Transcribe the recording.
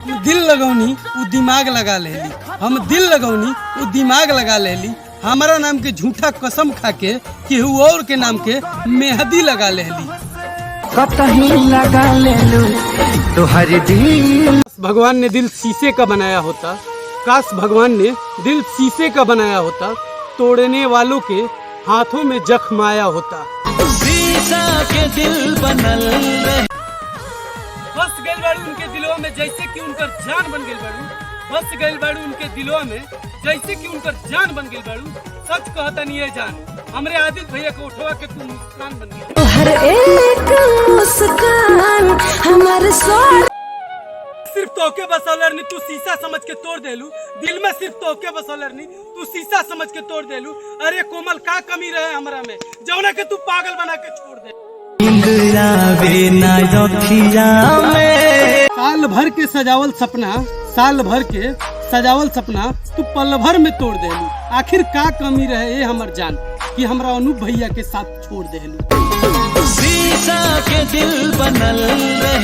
दिल लगौनी उ दिमाग लगा लेली, हम दिल लगौनी उ दिमाग लगा लेली। हमारा नाम के झूठा कसम खा के केहू और के नाम के मेहंदी लगा लेली। कतही लगा लेलू तोहर दिल। भगवान ने दिल शीशे का बनाया होता, काश भगवान ने दिल शीशे का बनाया होता, तोड़ने वालों के हाथों में जख्म आया होता। शीशा के दिल बनल रहे। बस गइल बाड़ू उनके दिलों में जैसे कि उनकर जान बन गइल बाड़ू। बस गइल बाड़ू उनके दिलों में जैसे कि उनकर जान बन गइल बाड़ू। सच कहता नहीं है जान, हमरे आदित्य भैया को उठवा के तू मुस्कान बन गई। हर एक मुस्कान हमारे सोच। सिर्फ तोके बसौलर नहीं, तू शीशा समझ के तोड़ देलू। दिल में सिर्फ तोके बसौलर नहीं, तू शीशा समझ के तोड़ देलू। अरे कोमल का कमी रहे हमरा में जौना के तू पागल बना के छोड़ दे। साल भर के सजावल सपना, साल भर के सजावल सपना तू पल भर में तोड़ देलू। आखिर का कमी रहे ये हमर जान कि हमरा अनूप भैया के साथ छोड़ देलू। शीशा के दिल बनल रहे।